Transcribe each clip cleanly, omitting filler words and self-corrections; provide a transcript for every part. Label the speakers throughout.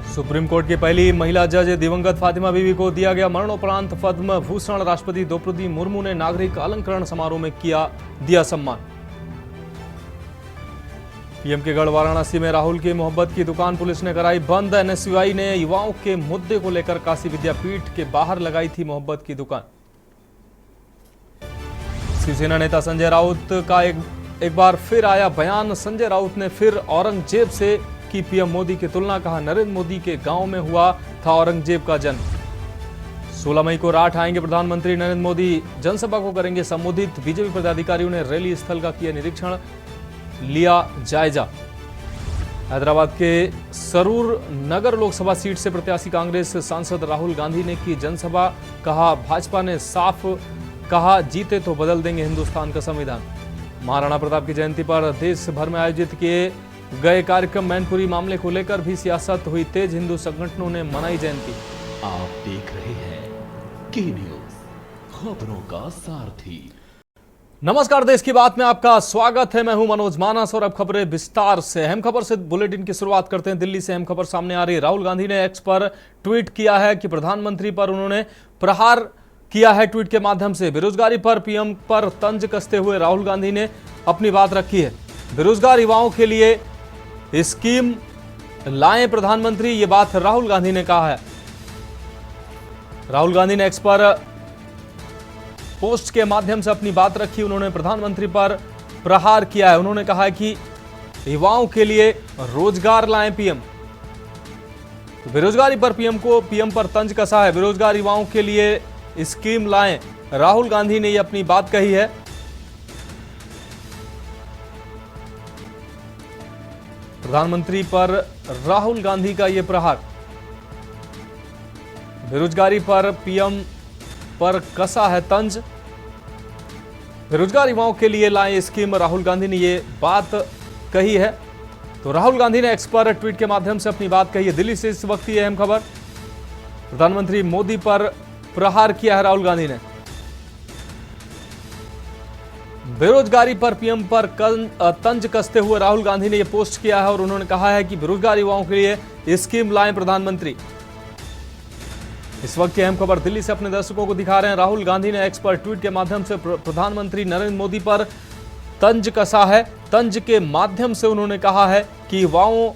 Speaker 1: Supreme court की पहली महिला जज दिवंगत फातिमा बीवी को दिया गया मरणोपरांत पद्म भूषण। राष्ट्रपति द्रौपदी मुर्मू ने नागरिक अलंकरण समारोह में दिया सम्मान। पीएम के गढ़ वाराणसी में राहुल की मोहब्बत की दुकान पुलिस ने कराई बंद। एनएसयूआई ने युवाओं के मुद्दे को लेकर काशी विद्यापीठ के बाहर लगाई थी मोहब्बत की दुकान। शिवसेना नेता संजय राउत का एक बार फिर आया बयान। संजय राउत ने फिर औरंगजेब से की पीएम मोदी की तुलना। कहा, नरेंद्र मोदी के गांव में हुआ था औरंगजेब का जन्म। 16 मई को राठ आएंगे प्रधानमंत्री नरेंद्र मोदी, जनसभा को करेंगे संबोधित। बीजेपी पदाधिकारियों ने रैली स्थल का किया निरीक्षण, लिया जायजा। हैदराबाद के सरूर नगर लोकसभा सीट से प्रत्याशी कांग्रेस सांसद राहुल गांधी ने की जनसभा। कहा, भाजपा ने साफ कहा, जीते तो बदल देंगे हिंदुस्तान का संविधान। महाराणा प्रताप की जयंती पर देश भर में आयोजित किए गए कार्यक्रम। मैनपुरी मामले को लेकर भी सियासत हुई तेज। हिंदू संगठनों ने मनाई जयंती।
Speaker 2: आप देख रहे हैं की न्यूज, खबरों का सारथी।
Speaker 1: नमस्कार, देश की बात में आपका स्वागत है। मैं हूं मनोज मानस और अब खबरें विस्तार से। अहम खबर से बुलेटिन की शुरुआत करते हैं। दिल्ली से अहम खबर सामने आ रही है। राहुल गांधी ने एक्स पर ट्वीट किया है कि प्रधानमंत्री पर उन्होंने प्रहार किया है। ट्वीट के माध्यम से बेरोजगारी पर पीएम पर तंज कसते हुए राहुल गांधी ने अपनी बात रखी है। बेरोजगार युवाओं के लिए स्कीम लाएं प्रधानमंत्री, ये बात राहुल गांधी ने कहा है। राहुल गांधी ने एक्स पर पोस्ट के माध्यम से अपनी बात रखी। उन्होंने प्रधानमंत्री पर प्रहार किया है। उन्होंने कहा है कि युवाओं के लिए रोजगार लाएं पीएम। तो बेरोजगारी पर पीएम पर तंज कसा है। बेरोजगार युवाओं के लिए स्कीम लाएं, राहुल गांधी ने ये अपनी बात कही है। प्रधानमंत्री पर राहुल गांधी का यह प्रहार। बेरोजगारी पर पीएम पर कसा है तंज। बेरोजगार युवाओं के लिए लाएं स्कीम, राहुल गांधी ने यह बात कही है। तो राहुल गांधी ने एक्स पर ट्वीट के माध्यम से अपनी बात कही है। दिल्ली से इस वक्त ये अहम खबर। प्रधानमंत्री मोदी पर प्रहार किया है राहुल गांधी ने। बेरोजगारी पर पीएम पर तंज कसते हुए राहुल गांधी ने यह पोस्ट किया है और उन्होंने कहा है कि बेरोजगार युवाओं के लिए स्कीम लाएं प्रधानमंत्री। इस वक्त की अहम खबर दिल्ली से अपने दर्शकों को दिखा रहे हैं। राहुल गांधी ने एक्स पर ट्वीट के माध्यम से प्रधानमंत्री नरेंद्र मोदी पर तंज कसा है। तंज के माध्यम से उन्होंने कहा है कि युवाओं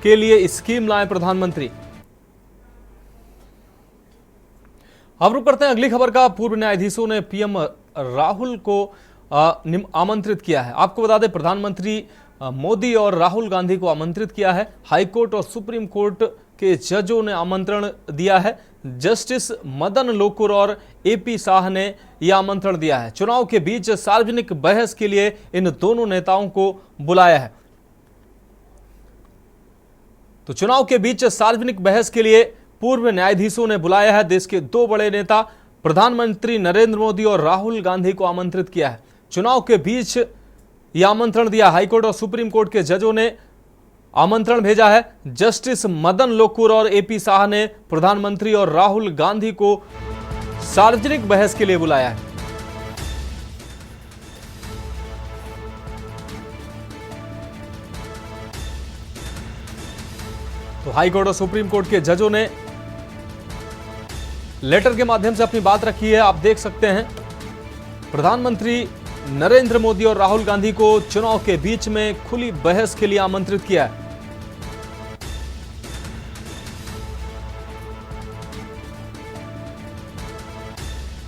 Speaker 1: के लिए स्कीम लाएं प्रधानमंत्री। अब रुक करते हैं अगली खबर का। पूर्व न्यायाधीशों ने पीएम राहुल को आमंत्रित किया है। आपको बता दें, प्रधानमंत्री मोदी और राहुल गांधी को आमंत्रित किया है। हाईकोर्ट और सुप्रीम कोर्ट के जजों ने आमंत्रण दिया है। जस्टिस मदन लोकुर और एपी शाह ने यह आमंत्रण दिया है। चुनाव के बीच सार्वजनिक बहस के लिए इन दोनों नेताओं को बुलाया है। तो चुनाव के बीच सार्वजनिक बहस के लिए पूर्व न्यायाधीशों ने बुलाया है। देश के दो बड़े नेता प्रधानमंत्री नरेंद्र मोदी और राहुल गांधी को आमंत्रित किया है। चुनाव के बीच यह आमंत्रण दिया। हाईकोर्ट और सुप्रीम कोर्ट के जजों ने आमंत्रण भेजा है। जस्टिस मदन लोकुर और एपी शाह ने प्रधानमंत्री और राहुल गांधी को सार्वजनिक बहस के लिए बुलाया है। तो हाईकोर्ट और सुप्रीम कोर्ट के जजों ने लेटर के माध्यम से अपनी बात रखी है। आप देख सकते हैं, प्रधानमंत्री नरेंद्र मोदी और राहुल गांधी को चुनाव के बीच में खुली बहस के लिए आमंत्रित किया है।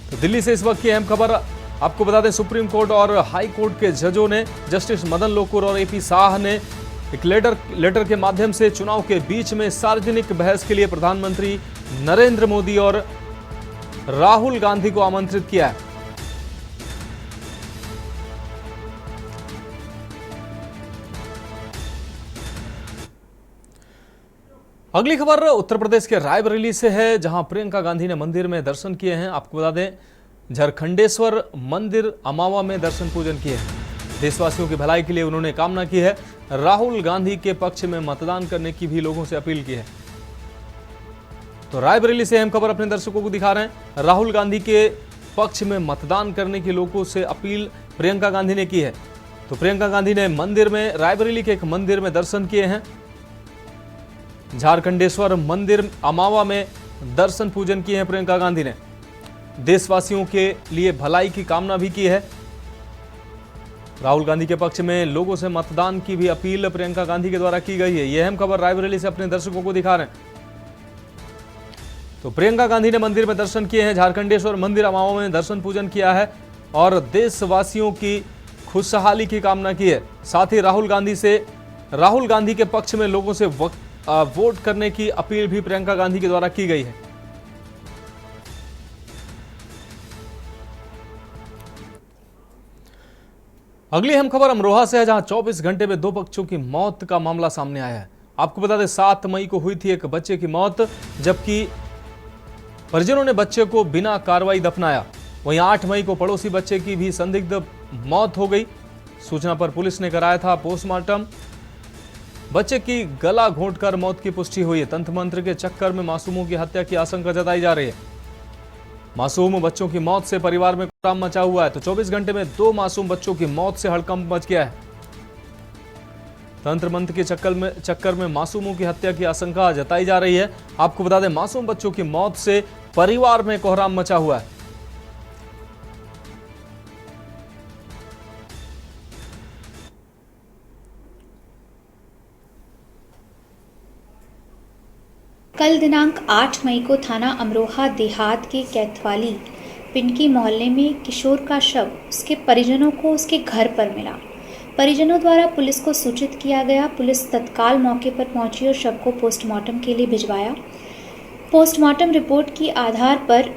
Speaker 1: तो दिल्ली से इस वक्त की अहम खबर आपको बता दें, सुप्रीम कोर्ट और हाई कोर्ट के जजों ने जस्टिस मदन लोकुर और एपी शाह ने एक लेटर के माध्यम से चुनाव के बीच में सार्वजनिक बहस के लिए प्रधानमंत्री नरेंद्र मोदी और राहुल गांधी को आमंत्रित किया है। अगली खबर उत्तर प्रदेश के रायबरेली से है, जहां प्रियंका गांधी ने मंदिर में दर्शन किए हैं। आपको बता दें, झारखंडेश्वर मंदिर अमावा में दर्शन पूजन किए हैं। देशवासियों की भलाई के लिए उन्होंने कामना की है। राहुल गांधी के पक्ष में मतदान करने की भी लोगों से अपील की है। तो रायबरेली से अहम खबर अपने दर्शकों को दिखा रहे हैं। राहुल गांधी के पक्ष में मतदान करने की लोगों से अपील प्रियंका गांधी ने की है। तो प्रियंका गांधी ने मंदिर में, रायबरेली के एक मंदिर में दर्शन किए हैं। झारखंडेश्वर मंदिर अमावा में दर्शन पूजन किए हैं प्रियंका गांधी ने। देशवासियों के लिए भलाई की कामना भी की है। राहुल गांधी के पक्ष में लोगों से मतदान की भी अपील प्रियंका गांधी के द्वारा की गई है। यह अहम खबर रायबरेली से अपने दर्शकों को दिखा रहे हैं। तो प्रियंका गांधी ने मंदिर में दर्शन किए हैं। झारखंडेश्वर मंदिर अमावा में दर्शन पूजन किया है और देशवासियों की खुशहाली की कामना की है। साथ ही राहुल गांधी के पक्ष में लोगों से वोट करने की अपील भी प्रियंका गांधी के द्वारा की गई है। अगली अहम खबर अमरोहा से है, जहां 24 घंटे में 2 बच्चों की मौत का मामला सामने आया है। आपको बता दें 7 मई को हुई थी एक बच्चे की मौत, जबकि परिजनों ने बच्चे को बिना कार्रवाई दफनाया। वहीं 8 मई को पड़ोसी बच्चे की भी संदिग्ध मौत हो गई। सूचना पर पुलिस ने कराया था पोस्टमार्टम। बच्चे की गला घोंटकर मौत की पुष्टि हुई है। तंत्र मंत्र के चक्कर में मासूमों की हत्या की आशंका जताई जा रही है। मासूम बच्चों की मौत से परिवार में कोहराम मचा हुआ है। तो 24 घंटे में 2 मासूम बच्चों की मौत से हड़कंप मच गया है। तंत्र मंत्र के चक्कर में मासूमों की हत्या की आशंका जताई जा रही है। आपको बता दें मासूम बच्चों की मौत से परिवार में कोहराम मचा हुआ है।
Speaker 3: कल दिनांक 8 मई को थाना अमरोहा देहात के कैथवाली पिंकी मोहल्ले में किशोर का शव उसके परिजनों को उसके घर पर मिला। परिजनों द्वारा पुलिस को सूचित किया गया। पुलिस तत्काल मौके पर पहुंची और शव को पोस्टमार्टम के लिए भिजवाया। पोस्टमार्टम रिपोर्ट के आधार पर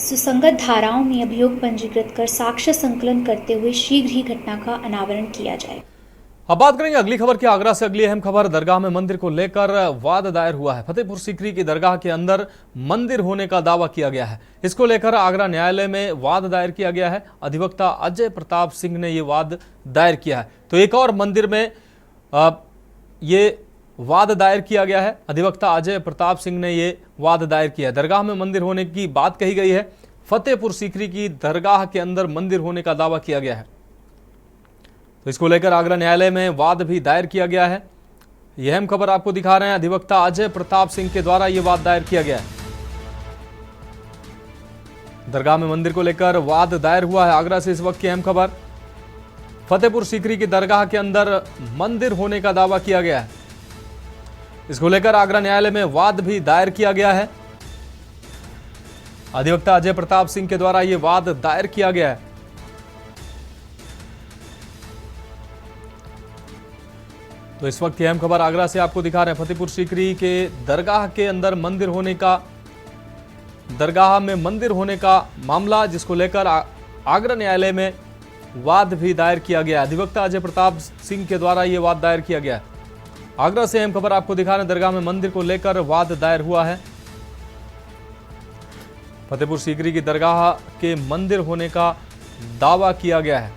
Speaker 3: सुसंगत धाराओं में अभियोग पंजीकृत कर साक्ष्य संकलन करते हुए शीघ्र ही घटना का अनावरण किया जाए।
Speaker 1: अब बात करेंगे अगली खबर की। आगरा से अगली अहम खबर, दरगाह में मंदिर को लेकर वाद दायर हुआ है। फतेहपुर सीकरी की दरगाह के अंदर मंदिर होने का दावा किया गया है। इसको लेकर आगरा न्यायालय में वाद दायर किया गया है। अधिवक्ता अजय प्रताप सिंह ने यह वाद दायर किया है। तो एक और मंदिर में ये वाद दायर किया गया है। अधिवक्ता अजय प्रताप सिंह ने यह वाद दायर किया है। दरगाह में मंदिर होने की बात कही गई है। फतेहपुर सीकरी की दरगाह के अंदर मंदिर होने का दावा किया गया है। तो इसको लेकर आगरा न्यायालय में वाद भी दायर किया गया है। यह अहम खबर आपको दिखा रहे हैं। अधिवक्ता अजय प्रताप सिंह के द्वारा यह वाद दायर किया गया है। दरगाह में मंदिर को लेकर वाद दायर हुआ है। आगरा से इस वक्त की अहम खबर, फतेहपुर सीकरी की दरगाह के अंदर मंदिर होने का दावा किया गया है। इसको लेकर आगरा न्यायालय में वाद भी दायर किया गया है। अधिवक्ता अजय प्रताप सिंह के द्वारा यह वाद दायर किया गया है। तो इस वक्त अहम खबर आगरा से आपको दिखा रहे हैं। फतेहपुर सीकरी के दरगाह के अंदर मंदिर होने का, दरगाह में मंदिर होने का मामला, जिसको लेकर आगरा न्यायालय में वाद भी दायर किया गया। अधिवक्ता अजय प्रताप सिंह के द्वारा यह वाद दायर किया गया। आगरा से अहम खबर आपको दिखा रहे हैं। दरगाह में मंदिर को लेकर वाद दायर हुआ है। फतेहपुर सीकरी की दरगाह के मंदिर होने का दावा किया गया है।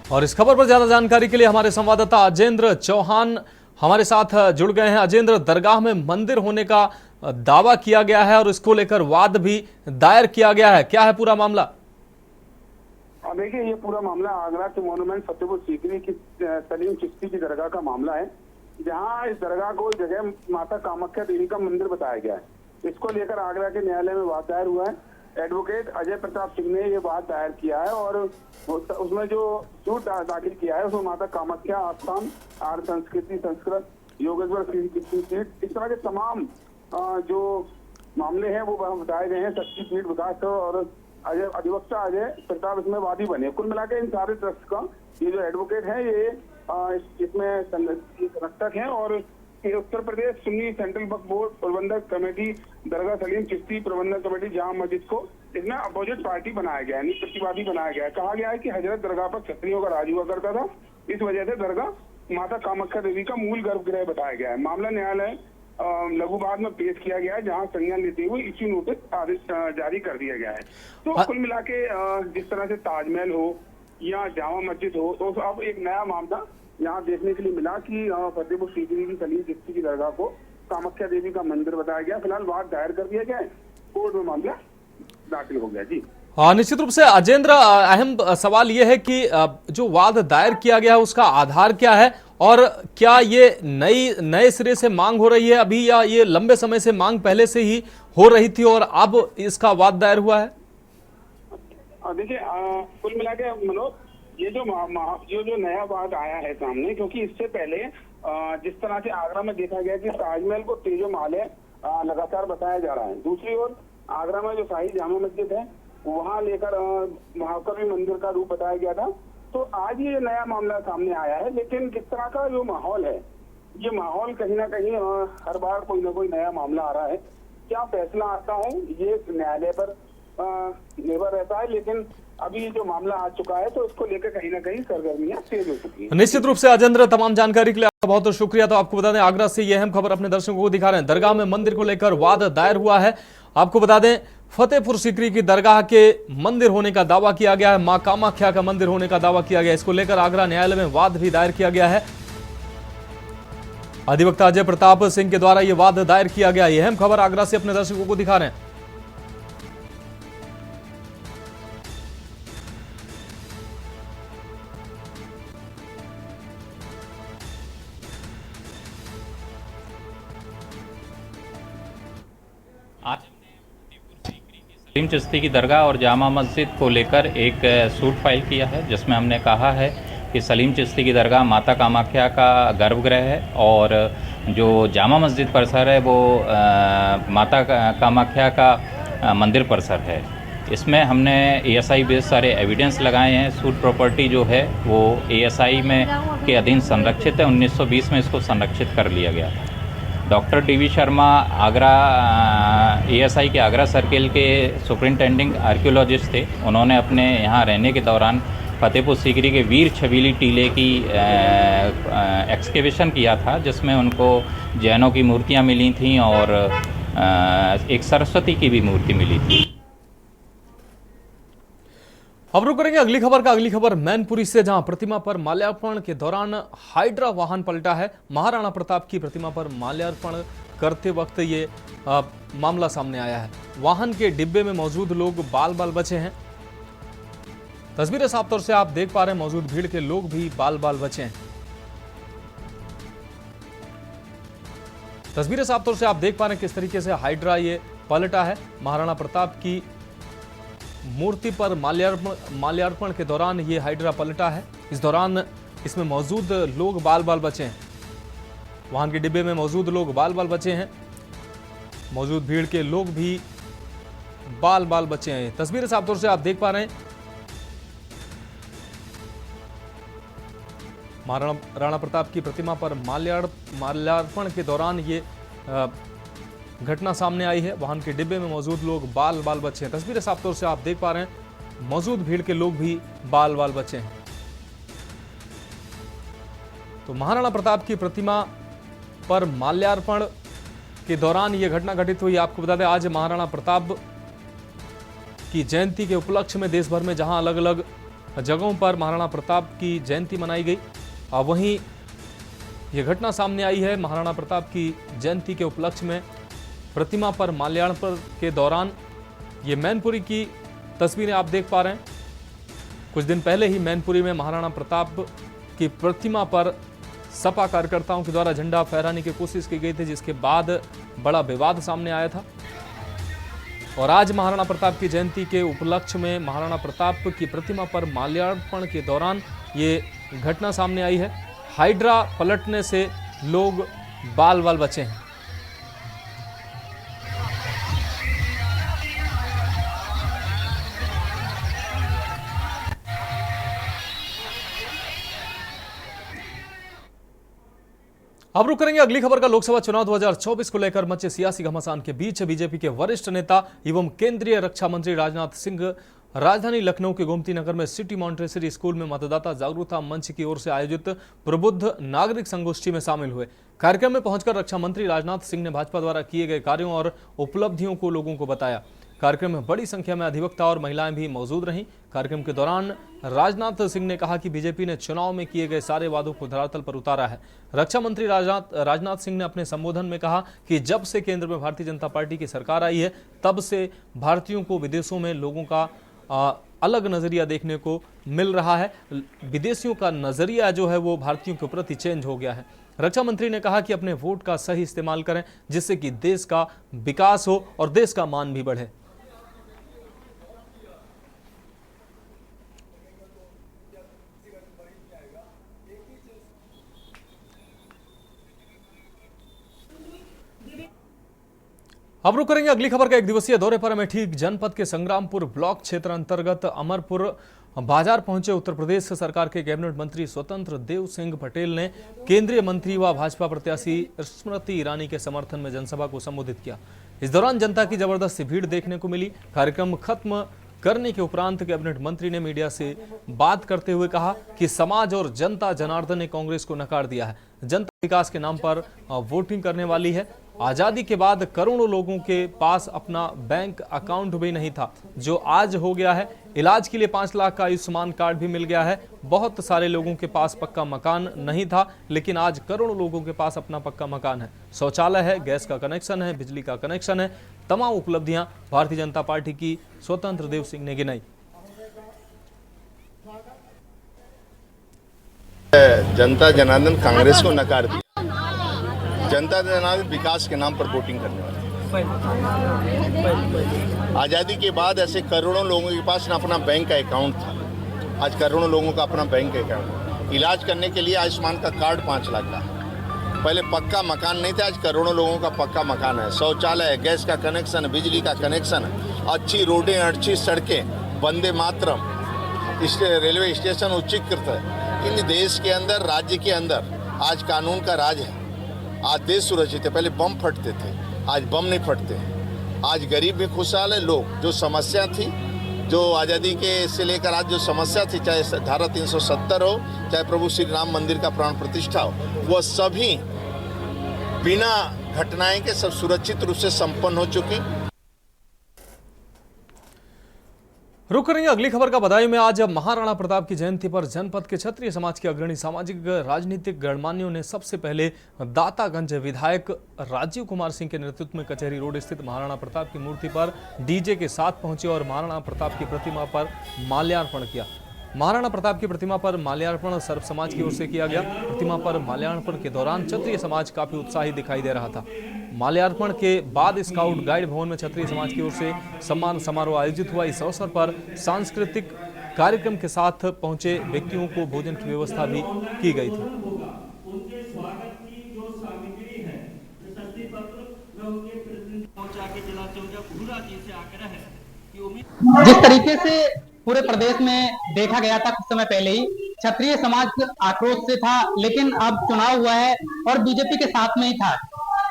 Speaker 1: और इस खबर पर ज्यादा जानकारी के लिए हमारे संवाददाता अजेंद्र चौहान हमारे साथ जुड़ गए हैं। अजेंद्र, दरगाह में मंदिर होने का दावा किया गया है और इसको लेकर वाद भी दायर किया गया है, क्या है पूरा मामला?
Speaker 4: देखिए, ये पूरा मामला आगरा के मोनूमेंट फतेहपुर सीकरी की सलीम चिश्ती की दरगाह का मामला है, जहां इस दरगाह को जगह माता कामाख्या देवी का मंदिर बताया गया है। इसको लेकर आगरा के न्यायालय में वाद दायर हुआ है। एडवोकेट अजय प्रताप सिंह ने ये बात दायर किया है और उसमें जो सूट दाखिल किया है उसमें माता कामाख्या आस्थान, आर्य संस्कृति, संस्कृत, योगेश्वर पीठ, इस तरह के तमाम जो मामले हैं वो बताए गए हैं। शक्ति पीठ विकास और अधिवक्ता अजय प्रताप इसमें वादी बने। कुल मिलाकर इन सारे ट्रस्ट का ये जो एडवोकेट है ये इसमें संरक्षक हैं और उत्तर प्रदेश सुन्नी सेंट्रल वक्फ बोर्ड प्रबंधक कमेटी दरगाह सलीम चिश्ती प्रबंधक कमेटी जामा मस्जिद को इसमें अपोजिट पार्टी बनाया गया है, प्रतिवादी बनाया गया है। कहा गया है कि हजरत दरगाह पर क्षत्रियों का राज हुआ करता था, इस वजह से दरगाह माता कामाख्या देवी का मूल गर्भगृह बताया गया है। मामला न्यायालय लघुवाद में पेश किया गया है, जहां संज्ञान लेते हुए इश्यू नोटिस आदेश जारी कर दिया गया है। तो कुल मिला के जिस तरह से ताजमहल हो या जामा मस्जिद हो, तो अब एक नया मामला यहाँ देखने के लिए मिला कि फतेहपुर सीकरी की सलीम चिश्ती की दरगाह को कामाख्या देवी का मंदिर बताया गया। फिलहाल वाद दायर कर दिया गया है, कोर्ट में मामला दाखिल हो गया। जी
Speaker 1: हाँ, निश्चित रूप से अजेंद्र, अहम सवाल यह है कि जो वाद दायर किया गया है उसका आधार क्या है, और क्या ये नए सिरे से मांग हो रही है अभी, या ये लंबे समय से मांग पहले से ही हो रही थी और अब इसका वाद दायर हुआ है?
Speaker 4: देखिए, कुल मिला के मनोज, ये जो नया वाद आया है सामने, क्योंकि इससे पहले जिस तरह से आगरा में देखा गया कि ताजमहल को तेजो महल लगातार बताया जा रहा है, दूसरी ओर आगरा में जो शाही जामा मस्जिद है वहां लेकर महाकवि मंदिर का रूप बताया गया था। तो आज ये नया मामला सामने आया है, लेकिन किस तरह का जो माहौल है, ये माहौल कहीं ना कहीं हर बार कोई ना कोई नया मामला आ रहा है। क्या फैसला आता है ये न्यायालय पर निर्भर रहता है, लेकिन अभी जो मामला आ चुका है तो उसको लेकर कहीं ना कहीं सरगर्मियां तेज हो चुकी हैं।
Speaker 1: निश्चित रूप से अजेंद्र, तमाम जानकारी के लिए आपका बहुत बहुत शुक्रिया। तो आपको बता दें, आगरा से यह अहम खबर अपने दर्शकों को दिखा रहे हैं। दरगाह में मंदिर को लेकर वाद दायर हुआ है। आपको बता दें, फतेहपुर सीकरी की दरगाह के मंदिर होने का दावा किया गया है, मां कामाख्या का मंदिर होने का दावा किया गया है। इसको लेकर आगरा न्यायालय में वाद भी दायर किया गया है। अधिवक्ता अजय प्रताप सिंह के द्वारा यह वाद दायर किया गया। यह अहम खबर आगरा से अपने दर्शकों को दिखा रहे हैं।
Speaker 5: आज सलीम चिश्ती की दरगाह और जामा मस्जिद को लेकर एक सूट फाइल किया है, जिसमें हमने कहा है कि सलीम चिश्ती की दरगाह माता कामाख्या का गर्भगृह है और जो जामा मस्जिद परिसर है वो माता कामाख्या का मंदिर परिसर है। इसमें हमने ASI बेस्ड सारे एविडेंस लगाए हैं। सूट प्रॉपर्टी जो है वो ASI में के अधीन संरक्षित है। 1920 में इसको संरक्षित कर लिया गया था। Doctor DV Sharma Agra ASI के आगरा सर्किल के सुपरिंटेंडिंग आर्कियोलॉजिस्ट थे। उन्होंने अपने यहाँ रहने के दौरान फतेहपुर सीकरी के वीर छबीली टीले की एक्सकेवेशन किया था, जिसमें उनको जैनों की मूर्तियाँ मिली थीं और एक सरस्वती की भी मूर्ति मिली थी।
Speaker 1: अब रुक करेंगे अगली खबर का। अगली खबर मैनपुरी से, जहां प्रतिमा पर माल्यार्पण के दौरान हाइड्रा वाहन पलटा है। महाराणा प्रताप की प्रतिमा पर माल्यार्पण करते वक्त ये मामला सामने आया है। वाहन के डिब्बे में मौजूद लोग बाल बाल बचे हैं। तस्वीरें साफ तौर से आप देख पा रहे हैं, मौजूद भीड़ के लोग भी बाल बाल बचे हैं। तस्वीरें साफ तौर से आप देख पा रहे हैं किस तरीके से हाइड्रा ये पलटा है। महाराणा प्रताप की मूर्ति पर माल्यार्पण के दौरान ये हाइड्रा पलटा है। इस दौरान इसमें मौजूद लोग बाल बाल बचे हैं। वाहन के डिब्बे में मौजूद लोग बाल बाल बचे हैं। मौजूद भीड़ के लोग भी बाल बाल बचे हैं। तस्वीरें साफ तौर से आप देख पा रहे हैं। महाराणा प्रताप की प्रतिमा पर माल्यार्पण के दौरान ये घटना सामने आई है। वाहन के डिब्बे में मौजूद लोग बाल बाल बचे हैं। तस्वीरें साफ तौर से आप देख पा रहे हैं, मौजूद भीड़ के लोग भी बाल बाल बचे हैं। तो महाराणा प्रताप की प्रतिमा पर माल्यार्पण के दौरान यह घटना घटित हुई। आपको बता दें, आज महाराणा प्रताप की जयंती के उपलक्ष्य में देश भर में जहां अलग अलग जगहों पर महाराणा प्रताप की जयंती मनाई गई, वहीं यह घटना सामने आई है। महाराणा प्रताप की जयंती के उपलक्ष्य में प्रतिमा पर माल्यार्पण के दौरान ये मैनपुरी की तस्वीरें आप देख पा रहे हैं। कुछ दिन पहले ही मैनपुरी में महाराणा प्रताप की प्रतिमा पर सपा कार्यकर्ताओं के द्वारा झंडा फहराने की कोशिश की गई थी, जिसके बाद बड़ा विवाद सामने आया था। और आज महाराणा प्रताप की जयंती के उपलक्ष्य में महाराणा प्रताप की प्रतिमा पर माल्यार्पण के दौरान ये घटना सामने आई है। हाइड्रा पलटने से लोग बाल बाल बचे हैं। अब रुक करेंगे अगली खबर का। लोकसभा चुनाव 2024 को लेकर मचे सियासी घमासान के बीच बीजेपी के वरिष्ठ नेता एवं केंद्रीय रक्षा मंत्री राजनाथ सिंह राजधानी लखनऊ के गोमती नगर में सिटी मॉन्टेसरी स्कूल में मतदाता जागरूकता मंच की ओर से आयोजित प्रबुद्ध नागरिक संगोष्ठी में शामिल हुए। कार्यक्रम में पहुंचकर रक्षा मंत्री राजनाथ सिंह ने भाजपा द्वारा किए गए कार्यों और उपलब्धियों को लोगों को बताया। कार्यक्रम में बड़ी संख्या में अधिवक्ता और महिलाएं भी मौजूद रहीं। कार्यक्रम के दौरान राजनाथ सिंह ने कहा कि बीजेपी ने चुनाव में किए गए सारे वादों को धरातल पर उतारा है। रक्षा मंत्री राजनाथ सिंह ने अपने संबोधन में कहा कि जब से केंद्र में भारतीय जनता पार्टी की सरकार आई है, तब से भारतीयों को विदेशों में लोगों का अलग नजरिया देखने को मिल रहा है। विदेशियों का नजरिया जो है वो भारतीयों के प्रति चेंज हो गया है। रक्षा मंत्री ने कहा कि अपने वोट का सही इस्तेमाल करें, जिससे कि देश का विकास हो और देश का मान भी बढ़े। अब रुक करेंगे अगली खबर का। एक दिवसीय दौरे पर अमेठी जनपद के संग्रामपुर ब्लॉक क्षेत्र अंतर्गत अमरपुर बाजार पहुंचे उत्तर प्रदेश सरकार के कैबिनेट मंत्री स्वतंत्र देव सिंह पटेल ने केंद्रीय मंत्री व भाजपा प्रत्याशी स्मृति ईरानी के समर्थन में जनसभा को संबोधित किया। इस दौरान जनता की जबरदस्त भीड़ देखने को मिली। कार्यक्रम खत्म करने के उपरांत कैबिनेट मंत्री ने मीडिया से बात करते हुए कहा कि समाज और जनता जनार्दन ने कांग्रेस को नकार दिया है। जनता विकास के नाम पर वोटिंग करने वाली है। आजादी के बाद करोड़ों लोगों के पास अपना बैंक अकाउंट भी नहीं था, जो आज हो गया है। इलाज के लिए 5 लाख का आयुष्मान कार्ड भी मिल गया है। बहुत सारे लोगों के पास पक्का मकान नहीं था, लेकिन आज करोड़ों लोगों के पास अपना पक्का मकान है, शौचालय है, गैस का कनेक्शन है, बिजली का कनेक्शन है। तमाम उपलब्धियां भारतीय जनता पार्टी की स्वतंत्र देव सिंह ने गिनाई।
Speaker 6: जनता जनार्दन कांग्रेस को नकार दिया। जनता जनार्दन विकास के नाम पर वोटिंग करने वाले। आज़ादी के बाद ऐसे करोड़ों लोगों के पास न अपना बैंक का अकाउंट था, आज करोड़ों लोगों का अपना बैंक अकाउंट। इलाज करने के लिए आयुष्मान का कार्ड 5 लाख का। पहले पक्का मकान नहीं था, आज करोड़ों लोगों का पक्का मकान है, शौचालय है, गैस का कनेक्शन है, बिजली का कनेक्शन है, अच्छी रोडें, अच्छी सड़कें, वंदे मातरम, रेलवे स्टेशन उच्चीकृत है। इन देश के अंदर, राज्य के अंदर आज कानून का राज है। आज देश सुरक्षित है। पहले बम फटते थे, आज बम नहीं फटते। आज गरीब भी खुशहाल है। लोग जो समस्या थी, जो आज़ादी के से लेकर आज जो समस्या थी, चाहे धारा 370 हो, चाहे प्रभु श्री राम मंदिर का प्राण प्रतिष्ठा हो, वह सभी बिना घटनाएं के सब सुरक्षित रूप से संपन्न हो चुकी।
Speaker 1: रुक करेंगे अगली खबर का। बदायूं में आज महाराणा प्रताप की जयंती पर जनपद के क्षत्रिय समाज के अग्रणी सामाजिक राजनीतिक गणमान्यों ने सबसे पहले दातागंज विधायक राजीव कुमार सिंह के नेतृत्व में कचहरी रोड स्थित महाराणा प्रताप की मूर्ति पर डीजे के साथ पहुंचे और महाराणा प्रताप की प्रतिमा पर माल्यार्पण किया। महाराणा प्रताप की प्रतिमा पर माल्यार्पण सर्व समाज की ओर से किया गया। प्रतिमा पर माल्यार्पण के दौरान क्षत्रिय समाज काफी उत्साहित दिखाई दे रहा था। माल्यार्पण के बाद स्काउट गाइड भवन में क्षत्रिय समाज की ओर से सम्मान समारोह आयोजित हुआ। इस अवसर पर सांस्कृतिक कार्यक्रम के साथ पहुंचे व्यक्तियों को भोजन की व्यवस्था भी की गई थी।
Speaker 7: जिस तरीके से पूरे प्रदेश में देखा गया था कुछ समय पहले ही, क्षत्रिय समाज आक्रोश से था, लेकिन अब चुनाव हुआ है और बीजेपी के साथ में ही था।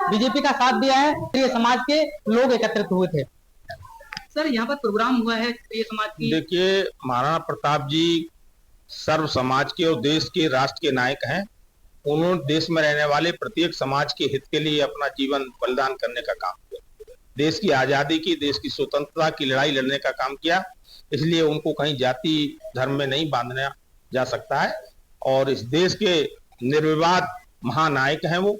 Speaker 7: बीजेपी का साथ दिया है, क्षत्रिय समाज के लोग एकत्रित हुए थे। सर, यहाँ पर प्रोग्राम हुआ है क्षत्रिय समाज की।
Speaker 8: देखिए, महाराणा प्रताप जी सर्व समाज के और देश के राष्ट्र के नायक हैं। उन्होंने देश में रहने वाले प्रत्येक समाज के हित के लिए अपना जीवन बलिदान करने का काम किया। देश की आजादी की, देश की स्वतंत्रता की लड़ाई लड़ने का काम किया। इसलिए उनको कहीं जाति धर्म में नहीं बांधना जा सकता है। और इस देश के निर्विवाद महानायक हैं, वो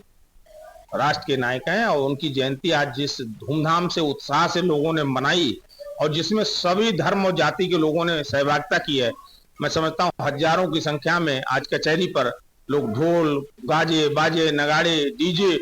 Speaker 8: राष्ट्र के नायक हैं। और उनकी जयंती आज जिस धूमधाम से, उत्साह से लोगों ने मनाई और जिसमें सभी धर्म और जाति के लोगों ने सहभागिता की है, मैं समझता हूँ हजारों की संख्या में आज कचहरी पर लोग ढोल, गाजे, बाजे, नगाड़े, डीजे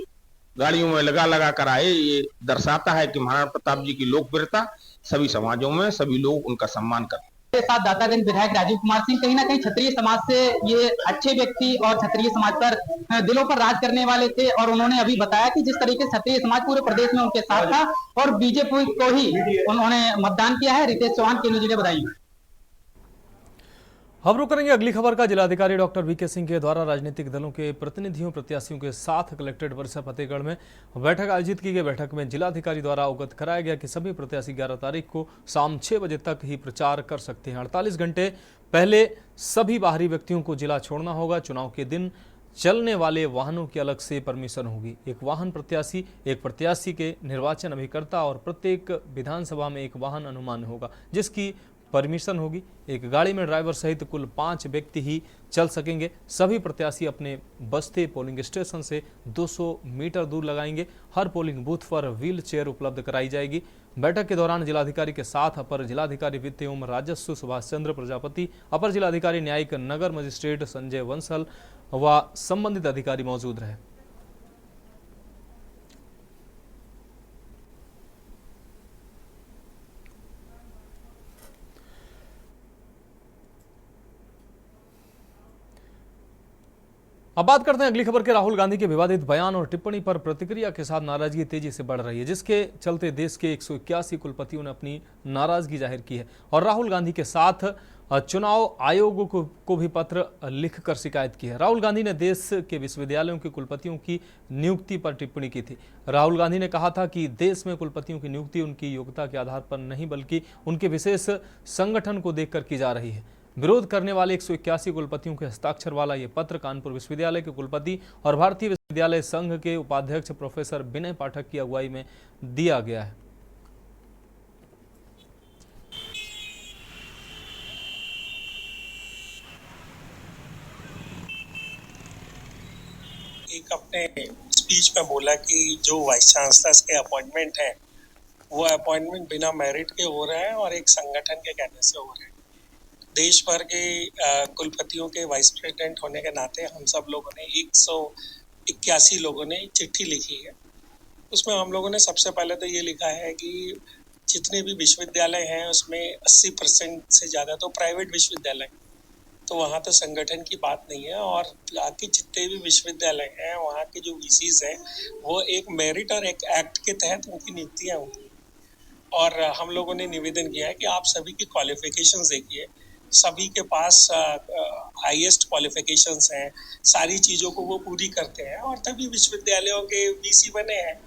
Speaker 8: गाड़ियों में लगा कर आए। ये दर्शाता है कि महाराणा प्रताप जी की लोकप्रियता सभी समाजों में, सभी लोग उनका सम्मान करते हैं।
Speaker 7: साथ दातागंज विधायक राजीव कुमार सिंह कहीं ना कहीं क्षत्रिय समाज से ये अच्छे व्यक्ति और क्षत्रिय समाज पर दिलों पर राज करने वाले थे। और उन्होंने अभी बताया कि जिस तरीके से क्षत्रिय समाज पूरे प्रदेश में उनके साथ था और बीजेपी को ही उन्होंने मतदान किया है। रितेश चौहान के न्यूज़ ने बताई।
Speaker 1: खबरों करेंगे अगली खबर का। जिलाधिकारी डॉक्टर वीके सिंह के द्वारा राजनीतिक दलों के प्रतिनिधियों प्रत्याशियों के साथ कलेक्ट्रेट परिसर फतेहगढ़ में बैठक आयोजित की गई। बैठक में जिलाधिकारी द्वारा अवगत कराया गया कि सभी प्रत्याशी 11 तारीख को शाम 6 बजे तक ही प्रचार कर सकते हैं। 48 घंटे पहले सभी बाहरी व्यक्तियों को जिला छोड़ना होगा। चुनाव के दिन चलने वाले वाहनों की अलग से परमिशन होगी। एक वाहन प्रत्याशी, एक प्रत्याशी के निर्वाचन अभिकर्ता और प्रत्येक विधानसभा में एक वाहन अनुमान होगा जिसकी परमिशन होगी। एक गाड़ी में ड्राइवर सहित कुल 5 व्यक्ति ही चल सकेंगे। सभी प्रत्याशी अपने बस्ते पोलिंग स्टेशन से 200 मीटर दूर लगाएंगे। हर पोलिंग बूथ पर व्हील चेयर उपलब्ध कराई जाएगी। बैठक के दौरान जिलाधिकारी के साथ अपर जिलाधिकारी वित्त एवं राजस्व सुभाष चंद्र प्रजापति, अपर जिलाधिकारी न्यायिक नगर मजिस्ट्रेट संजय वंसल व संबंधित अधिकारी मौजूद रहे। अब बात करते हैं अगली खबर के। राहुल गांधी के विवादित बयान और टिप्पणी पर प्रतिक्रिया के साथ नाराजगी तेजी से बढ़ रही है, जिसके चलते देश के 181 कुलपतियों ने अपनी नाराजगी जाहिर की है और राहुल गांधी के साथ चुनाव आयोग को भी पत्र लिखकर शिकायत की है। राहुल गांधी ने देश के विश्वविद्यालयों के कुलपतियों की नियुक्ति पर टिप्पणी की थी। राहुल गांधी ने कहा था कि देश में कुलपतियों की नियुक्ति उनकी योग्यता के आधार पर नहीं बल्कि उनके विशेष संगठन को देखकर की जा रही है। विरोध करने वाले 181 कुलपतियों के हस्ताक्षर वाला ये पत्र कानपुर विश्वविद्यालय के कुलपति और भारतीय विश्वविद्यालय संघ के उपाध्यक्ष प्रोफेसर विनय पाठक की अगुवाई में दिया गया है।
Speaker 9: एक अपने स्पीच में बोला कि जो वाइस चांसलर्स के अपॉइंटमेंट है वो अपॉइंटमेंट बिना मेरिट के हो रहे हैं और एक संगठन के कहने से हो रहे हैं। देश भर के कुलपतियों के वाइस प्रेसिडेंट होने के नाते हम सब लोगों ने 181 लोगों ने चिट्ठी लिखी है। उसमें हम लोगों ने सबसे पहले तो ये लिखा है कि जितने भी विश्वविद्यालय हैं उसमें 80% से ज़्यादा तो प्राइवेट विश्वविद्यालय, तो वहाँ तो संगठन की बात नहीं है। और बाकी जितने भी विश्वविद्यालय हैं वहाँ के जो वीसीज हैं वो एक मेरिट और एक एक्ट के तहत उनकी नियुक्तियाँ होंगी। और हम लोगों ने निवेदन किया है कि आप सभी की क्वालिफिकेशंस देखिए, सभी के पास हाईएस्ट क्वालिफिकेशंस हैं, सारी चीज़ों को वो पूरी करते हैं और तभी विश्वविद्यालयों के वीसी बने हैं।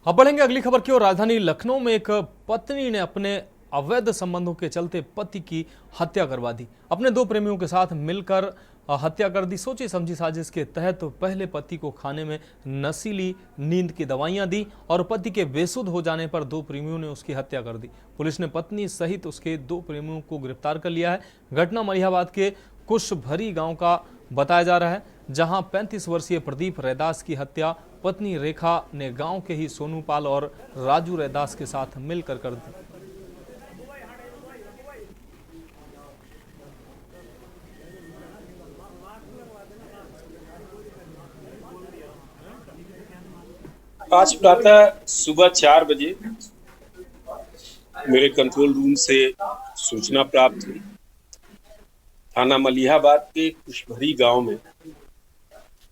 Speaker 1: अब बढ़ेंगे अगली खबर की ओर। राजधानी लखनऊ में एक पत्नी ने अपने अवैध संबंधों के चलते पति की हत्या करवा दी। अपने 2 प्रेमियों के साथ मिलकर हत्या कर दी। सोची समझी साजिश के तहत पहले पति को खाने में नशीली नींद की दवाइयां दी और पति के बेसुध हो जाने पर 2 प्रेमियों ने उसकी हत्या कर दी। पुलिस ने पत्नी सहित उसके 2 प्रेमियों को गिरफ्तार कर लिया है। घटना मलिहाबाद के कुशभरी गांव का बताया जा रहा है, जहां 35 वर्षीय प्रदीप रैदास की हत्या पत्नी रेखा ने गांव के ही सोनू पाल और राजू रैदास के साथ मिलकर कर दी।
Speaker 10: आज प्रातः सुबह 4 बजे मेरे कंट्रोल रूम से सूचना प्राप्त हुई। थाना मलिहाबाद के कुशभरी गांव में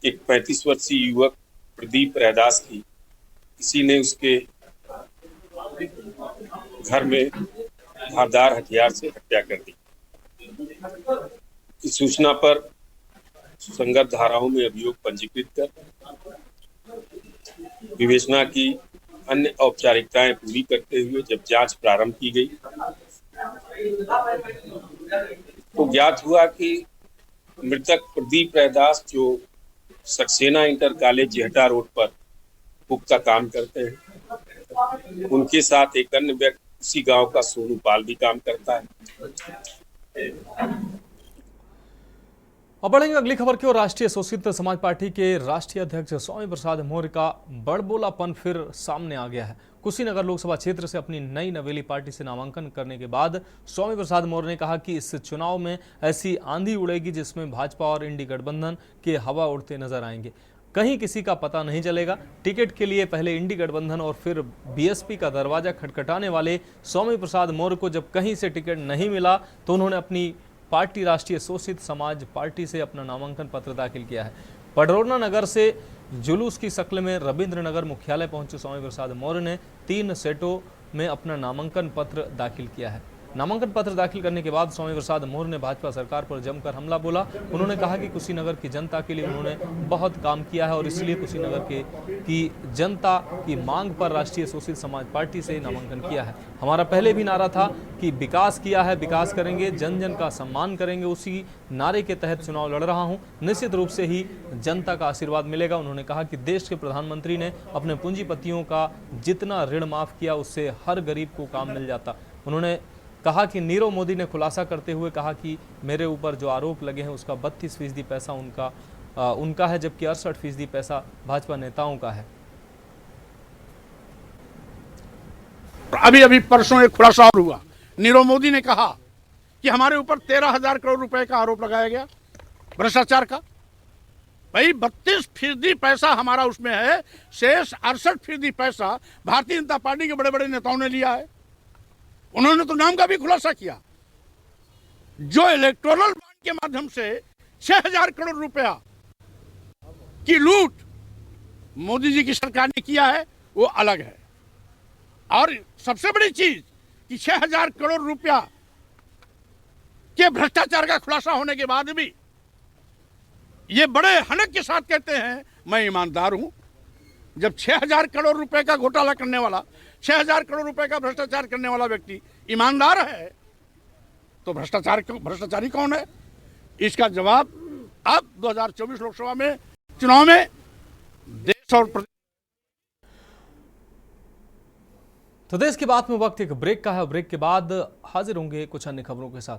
Speaker 10: एक 35 वर्षीय युवक प्रदीप रैदास की किसी ने उसके घर में धारदार हथियार से हत्या कर दी। इस सूचना पर संगत धाराओं में अभियोग पंजीकृत कर विवेचना की अन्य औपचारिकताएं पूरी करते हुए जब जांच प्रारंभ की गई तो ज्ञात हुआ कि मृतक प्रदीप रैदास जो Saxena inter college Jehta road पर कुक का काम करते हैं, उनके साथ एक अन्य व्यक्ति उसी गांव का सोनू पाल भी काम करता है।
Speaker 1: अब बढ़ेंगे अगली खबर की ओर। राष्ट्रीय शोषित समाज पार्टी के राष्ट्रीय अध्यक्ष स्वामी प्रसाद मौर्य का बड़बोलापन फिर सामने आ गया है। कुशीनगर लोकसभा क्षेत्र से अपनी नई नवेली पार्टी से नामांकन करने के बाद स्वामी प्रसाद मौर्य ने कहा कि इस चुनाव में ऐसी आंधी उड़ेगी जिसमें भाजपा और इंडी गठबंधन के हवा उड़ते नजर आएंगे। कहीं किसी का पता नहीं चलेगा। टिकट के लिए पहले इंडी गठबंधन और फिर बीएसपी का दरवाजा खटखटाने वाले स्वामी प्रसाद मौर्य को जब कहीं से टिकट नहीं मिला तो उन्होंने अपनी पार्टी राष्ट्रीय शोषित समाज पार्टी से अपना नामांकन पत्र दाखिल किया है। पडरौना नगर से जुलूस की शक्ल में रविंद्र नगर मुख्यालय पहुंचे स्वामी प्रसाद मौर्य ने 3 सेटों में अपना नामांकन पत्र दाखिल किया है। नामांकन पत्र दाखिल करने के बाद स्वामी प्रसाद मौर्य ने भाजपा सरकार पर जमकर हमला बोला। उन्होंने कहा कि कुशीनगर की जनता के लिए उन्होंने बहुत काम किया है और इसलिए कुशीनगर की जनता की मांग पर राष्ट्रीय शोषित समाज पार्टी से नामांकन किया है। हमारा पहले भी नारा था कि विकास किया है, विकास करेंगे, जन जन का सम्मान करेंगे, उसी नारे के तहत चुनाव लड़ रहा हूं। निश्चित रूप से ही जनता का आशीर्वाद मिलेगा। उन्होंने कहा कि देश के प्रधानमंत्री ने अपने पूंजीपतियों का जितना ऋण माफ किया उससे हर गरीब को काम मिल जाता। उन्होंने कहा कि नीरव मोदी ने खुलासा करते हुए कहा कि मेरे ऊपर जो आरोप लगे हैं उसका 32% पैसा उनका है, जबकि 68% पैसा भाजपा नेताओं का है।
Speaker 11: अभी परसों एक खुलासा और हुआ, नीरव मोदी ने कहा कि हमारे ऊपर 13,000 करोड़ रुपए का आरोप लगाया गया भ्रष्टाचार का। भाई 32% पैसा हमारा उसमें है, शेष 68% पैसा भारतीय जनता पार्टी के बड़े बड़े नेताओं ने लिया है। उन्होंने तो नाम का भी खुलासा किया। जो इलेक्टोरल बॉन्ड के माध्यम से 6,000 करोड़ रुपया की लूट मोदी जी की सरकार ने किया है वो अलग है। और सबसे बड़ी चीज कि 6,000 करोड़ रुपया के भ्रष्टाचार का खुलासा होने के बाद भी ये बड़े हनक के साथ कहते हैं मैं ईमानदार हूं। जब 6,000 करोड़ रुपए का घोटाला करने वाला, 6,000 करोड़ रुपए का भ्रष्टाचार करने वाला व्यक्ति ईमानदार है तो भ्रष्टाचारी कौन है? इसका जवाब अब 2024 लोकसभा में चुनाव में देश और
Speaker 1: तो देश की बात में वक्त एक ब्रेक का है। ब्रेक के बाद हाजिर होंगे कुछ अन्य खबरों के साथ।